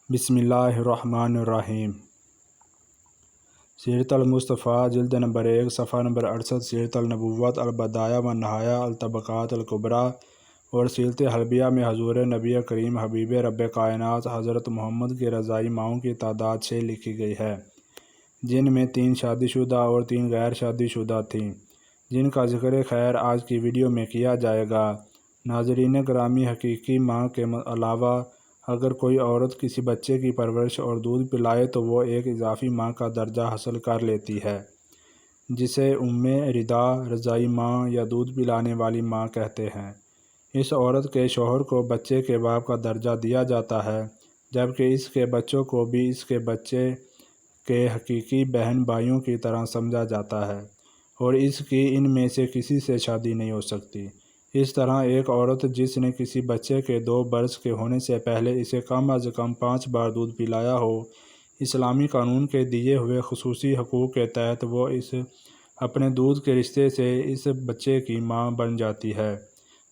بسم اللہ الرحمن الرحیم۔ سیرت المصطفیٰ جلد نمبر 1 صفحہ نمبر 68 سیرت النبوت البدایہ و النہایہ الطبقات الکبریٰ اور سیرت حلبیہ میں حضور نبی کریم حبیب رب کائنات حضرت محمد کی رضائی ماؤں کی تعداد 6 لکھی گئی ہے، جن میں 3 شادی شدہ اور 3 غیر شادی شدہ تھیں، جن کا ذکر خیر آج کی ویڈیو میں کیا جائے گا۔ ناظرین گرامی، حقیقی ماں کے علاوہ اگر کوئی عورت کسی بچے کی پرورش اور دودھ پلائے تو وہ ایک اضافی ماں کا درجہ حاصل کر لیتی ہے، جسے ام رضا، رضائی ماں یا دودھ پلانے والی ماں کہتے ہیں۔ اس عورت کے شوہر کو بچے کے باپ کا درجہ دیا جاتا ہے، جبکہ اس کے بچوں کو بھی اس کے بچے کے حقیقی بہن بھائیوں کی طرح سمجھا جاتا ہے، اور اس کی ان میں سے کسی سے شادی نہیں ہو سکتی۔ اس طرح ایک عورت جس نے کسی بچے کے 2 برس کے ہونے سے پہلے اسے کم از کم 5 بار دودھ پلایا ہو، اسلامی قانون کے دیے ہوئے خصوصی حقوق کے تحت وہ اپنے دودھ کے رشتے سے اس بچے کی ماں بن جاتی ہے۔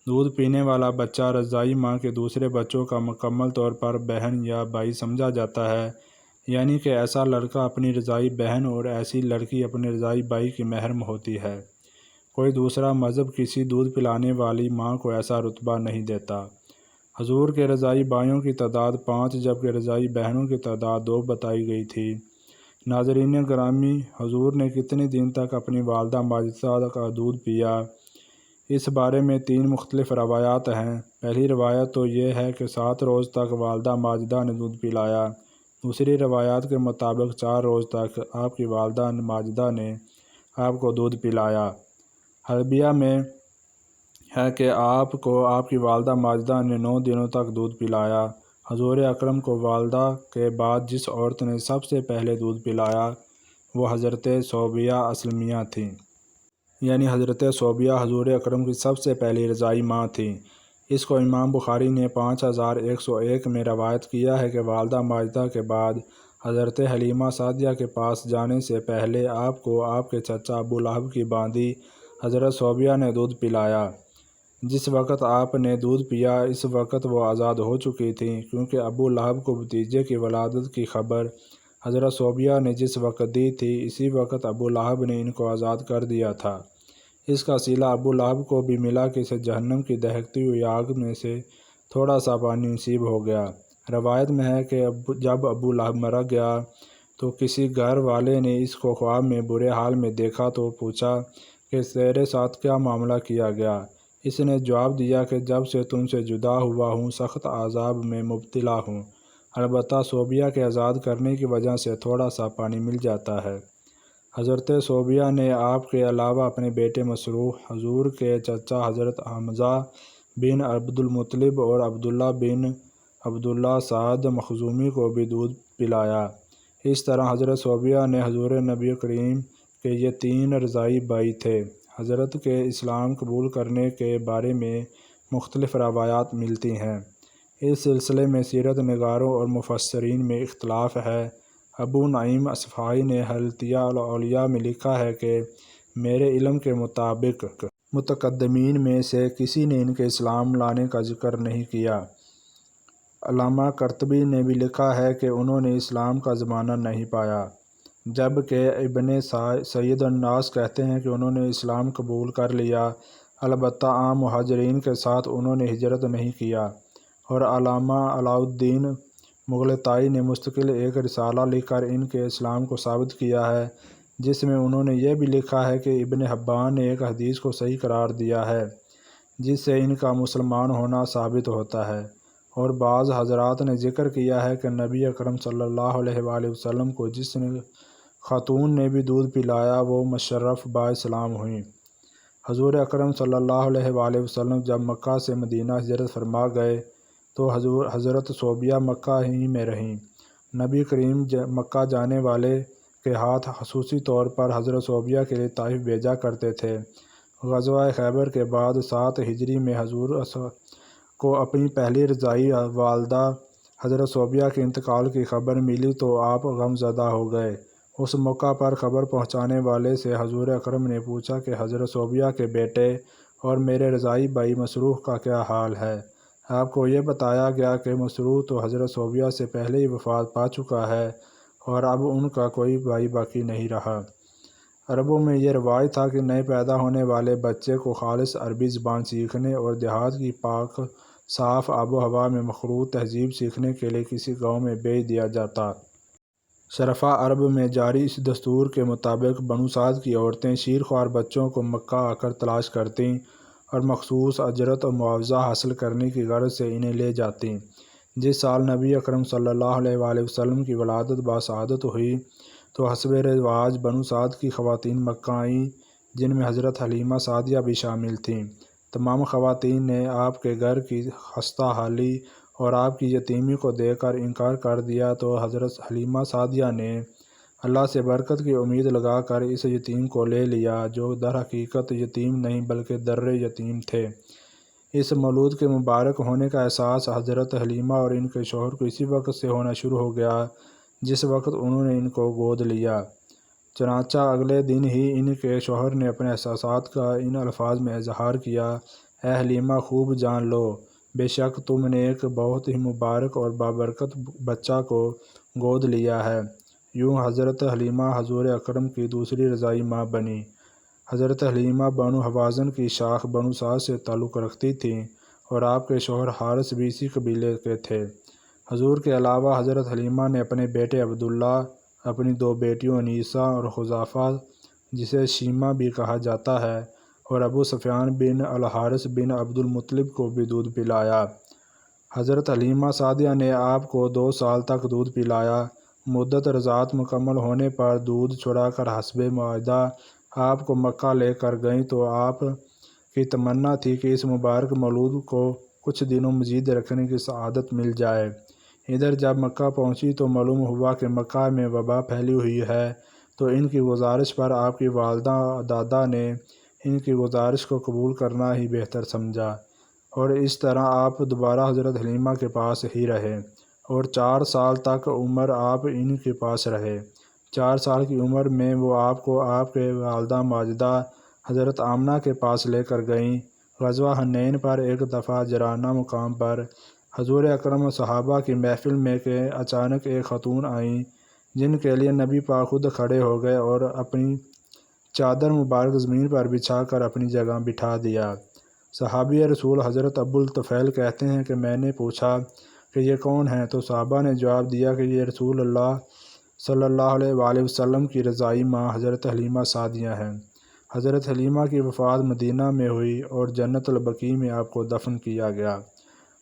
دودھ پینے والا بچہ رضائی ماں کے دوسرے بچوں کا مکمل طور پر بہن یا بھائی سمجھا جاتا ہے، یعنی کہ ایسا لڑکا اپنی رضائی بہن اور ایسی لڑکی اپنے رضائی بھائی کی محرم ہوتی ہے۔ کوئی دوسرا مذہب کسی دودھ پلانے والی ماں کو ایسا رتبہ نہیں دیتا۔ حضور کے رضائی بھائیوں کی تعداد 5 جبکہ رضائی بہنوں کی تعداد 2 بتائی گئی تھی۔ ناظرین گرامی، حضور نے کتنے دن تک اپنی والدہ ماجدہ کا دودھ پیا؟ اس بارے میں 3 مختلف روایات ہیں۔ پہلی روایت تو یہ ہے کہ 7 روز تک والدہ ماجدہ نے دودھ پلایا۔ دوسری روایات کے مطابق 4 روز تک آپ کی والدہ ماجدہ نے آپ کو دودھ پلایا۔ حلبیہ میں ہے کہ آپ کو آپ کی والدہ ماجدہ نے 9 دنوں تک دودھ پلایا۔ حضور اکرم کو والدہ کے بعد جس عورت نے سب سے پہلے دودھ پلایا وہ حضرت صوبیہ اسلمیہ تھیں، یعنی حضرت صوبیہ حضور اکرم کی سب سے پہلی رضائی ماں تھیں۔ اس کو امام بخاری نے 5101 میں روایت کیا ہے کہ والدہ ماجدہ کے بعد حضرت حلیمہ سعدیہ کے پاس جانے سے پہلے آپ کو آپ کے چچا ابو لہب کی باندی حضرت صوبیہ نے دودھ پلایا۔ جس وقت آپ نے دودھ پیا اس وقت وہ آزاد ہو چکی تھیں، کیونکہ ابو لہب کو بھتیجے کی ولادت کی خبر حضرت صوبیہ نے جس وقت دی تھی اسی وقت ابو لہب نے ان کو آزاد کر دیا تھا۔ اس کا صلہ ابو لہب کو بھی ملا کہ اسے جہنم کی دہکتی ہوئی آگ میں سے تھوڑا سا پانی نصیب ہو گیا۔ روایت میں ہے کہ جب ابو لہب مر گیا تو کسی گھر والے نے اس کو خواب میں برے حال میں دیکھا تو پوچھا کہ تیرے ساتھ کیا معاملہ کیا گیا؟ اس نے جواب دیا کہ جب سے تم سے جدا ہوا ہوں سخت عذاب میں مبتلا ہوں، البتہ صوبیہ کے آزاد کرنے کی وجہ سے تھوڑا سا پانی مل جاتا ہے۔ حضرت صوبیہ نے آپ کے علاوہ اپنے بیٹے مسروح، حضور کے چچا حضرت حمزہ بن عبد المطلب اور عبداللہ بن عبداللہ سعد مخزومی کو بھی دودھ پلایا۔ اس طرح حضرت صوبیہ نے حضور نبی کریم کے یہ 3 رضائی بھائی تھے۔ حضرت کے اسلام قبول کرنے کے بارے میں مختلف روایات ملتی ہیں۔ اس سلسلے میں سیرت نگاروں اور مفسرین میں اختلاف ہے۔ ابو نعیم اصفہانی نے حلتیہ الاولیاء میں لکھا ہے کہ میرے علم کے مطابق متقدمین میں سے کسی نے ان کے اسلام لانے کا ذکر نہیں کیا۔ علامہ قرطبی نے بھی لکھا ہے کہ انہوں نے اسلام کا زمانہ نہیں پایا، جبکہ ابن سید الناس کہتے ہیں کہ انہوں نے اسلام قبول کر لیا، البتہ عام مہاجرین کے ساتھ انہوں نے ہجرت نہیں کیا۔ اور علامہ علاء الدین مغلطائی نے مستقل ایک رسالہ لکھ کر ان کے اسلام کو ثابت کیا ہے، جس میں انہوں نے یہ بھی لکھا ہے کہ ابن حبان نے ایک حدیث کو صحیح قرار دیا ہے جس سے ان کا مسلمان ہونا ثابت ہوتا ہے۔ اور بعض حضرات نے ذکر کیا ہے کہ نبی اکرم صلی اللہ علیہ وآلہ وسلم کو جس خاتون نے بھی دودھ پلایا وہ مشرف با اسلام ہوئیں۔ حضور اکرم صلی اللہ علیہ وآلہ وسلم جب مکہ سے مدینہ ہجرت فرما گئے تو حضرت صوبیہ مکہ ہی میں رہیں۔ نبی کریم مکہ جانے والے کے ہاتھ خصوصی طور پر حضرت صوبیہ کے لیے طائف بھیجا کرتے تھے۔ غزوہ خیبر کے بعد 7 ہجری میں حضور کو اپنی پہلی رضائی والدہ حضرت صوبیہ کے انتقال کی خبر ملی تو آپ غم زدہ ہو گئے۔ اس موقع پر خبر پہنچانے والے سے حضور اکرم نے پوچھا کہ حضرت صوبیہ کے بیٹے اور میرے رضائی بھائی مسروح کا کیا حال ہے؟ آپ کو یہ بتایا گیا کہ مسروق تو حضرت صوفیہ سے پہلے ہی وفات پا چکا ہے اور اب ان کا کوئی بھائی باقی نہیں رہا۔ عربوں میں یہ رواج تھا کہ نئے پیدا ہونے والے بچے کو خالص عربی زبان سیکھنے اور دیہات کی پاک صاف آب و ہوا میں مخلوط تہذیب سیکھنے کے لیے کسی گاؤں میں بھیج دیا جاتا۔ شرفا عرب میں جاری اس دستور کے مطابق بنو سعد کی عورتیں شیرخوار بچوں کو مکہ آ کر تلاش کرتیں اور مخصوص اجرت اور معاوضہ حاصل کرنے کی غرض سے انہیں لے جاتیں۔ جس سال نبی اکرم صلی اللہ علیہ وآلہ وسلم کی ولادت باسعادت ہوئی تو حسب رواج بنو سعد کی خواتین مکہ آئیں، جن میں حضرت حلیمہ سعدیہ بھی شامل تھیں۔ تمام خواتین نے آپ کے گھر کی خستہ حالی اور آپ کی یتیمی کو دیکھ کر انکار کر دیا تو حضرت حلیمہ سعدیہ نے اللہ سے برکت کی امید لگا کر اس یتیم کو لے لیا، جو در حقیقت یتیم نہیں بلکہ در یتیم تھے۔ اس مولود کے مبارک ہونے کا احساس حضرت حلیمہ اور ان کے شوہر کو اسی وقت سے ہونا شروع ہو گیا جس وقت انہوں نے ان کو گود لیا۔ چنانچہ اگلے دن ہی ان کے شوہر نے اپنے احساسات کا ان الفاظ میں اظہار کیا: اے حلیمہ، خوب جان لو، بے شک تم نے ایک بہت ہی مبارک اور بابرکت بچہ کو گود لیا ہے۔ یوں حضرت حلیمہ حضور اکرم کی دوسری رضاعی ماں بنی۔ حضرت حلیمہ بنو حوازن کی شاخ بنو سعد سے تعلق رکھتی تھیں اور آپ کے شوہر حارث بھی اسی قبیلے کے تھے۔ حضور کے علاوہ حضرت حلیمہ نے اپنے بیٹے عبداللہ، اپنی دو بیٹیوں انیسہ اور حذیفہ جسے شیمہ بھی کہا جاتا ہے، اور ابو سفیان بن الحارث بن عبد المطلب کو بھی دودھ پلایا۔ حضرت حلیمہ سعدیہ نے آپ کو 2 سال تک دودھ پلایا۔ مدت رضاعت مکمل ہونے پر دودھ چھڑا کر حسب معاہدہ آپ کو مکہ لے کر گئیں تو آپ کی تمنا تھی کہ اس مبارک مولود کو کچھ دنوں مزید رکھنے کی سعادت مل جائے۔ ادھر جب مکہ پہنچی تو معلوم ہوا کہ مکہ میں وبا پھیلی ہوئی ہے، تو ان کی گزارش پر آپ کی والدہ دادا نے ان کی گزارش کو قبول کرنا ہی بہتر سمجھا، اور اس طرح آپ دوبارہ حضرت حلیمہ کے پاس ہی رہے اور 4 سال تک عمر آپ ان کے پاس رہے۔ 4 سال کی عمر میں وہ آپ کو آپ کے والدہ ماجدہ حضرت آمنہ کے پاس لے کر گئیں۔ غزوہ حنین پر ایک دفعہ جرانہ مقام پر حضور اکرم و صحابہ کی محفل میں کہ اچانک ایک خاتون آئیں، جن کے لیے نبی پاک خود کھڑے ہو گئے اور اپنی چادر مبارک زمین پر بچھا کر اپنی جگہ بٹھا دیا۔ صحابی رسول حضرت ابو الطفیل کہتے ہیں کہ میں نے پوچھا کہ یہ کون ہیں؟ تو صحابہ نے جواب دیا کہ یہ رسول اللہ صلی اللہ علیہ وآلہ وسلم کی رضاعی ماں حضرت حلیمہ سعدیہ ہیں۔ حضرت حلیمہ کی وفات مدینہ میں ہوئی اور جنت البقیع میں آپ کو دفن کیا گیا۔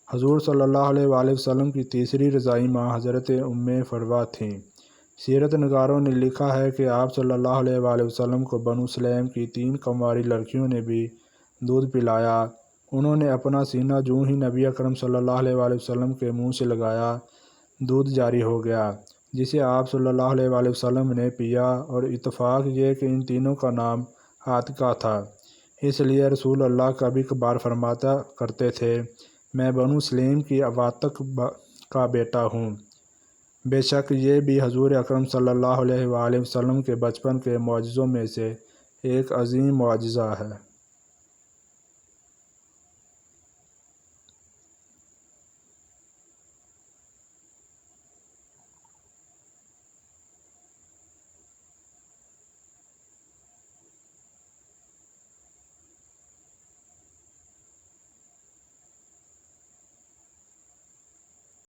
حضور صلی اللہ علیہ وآلہ وسلم کی تیسری رضاعی ماں حضرت ام فروہ تھیں۔ سیرت نگاروں نے لکھا ہے کہ آپ صلی اللہ علیہ وآلہ وسلم کو بنو سلیم کی 3 کنواری لڑکیوں نے بھی دودھ پلایا۔ انہوں نے اپنا سینہ جوں ہی نبی اکرم صلی اللہ علیہ وآلہ وسلم کے منہ سے لگایا، دودھ جاری ہو گیا، جسے آپ صلی اللہ علیہ وآلہ وسلم نے پیا، اور اتفاق یہ کہ ان تینوں کا نام عاتقہ تھا۔ اس لیے رسول اللہ کبھی کبھار فرمایا کرتے تھے: میں بنو سلیم کی عواتق کا بیٹا ہوں۔ بے شک یہ بھی حضور اکرم صلی اللہ علیہ وآلہ وسلم کے بچپن کے معجزوں میں سے ایک عظیم معجزہ ہے۔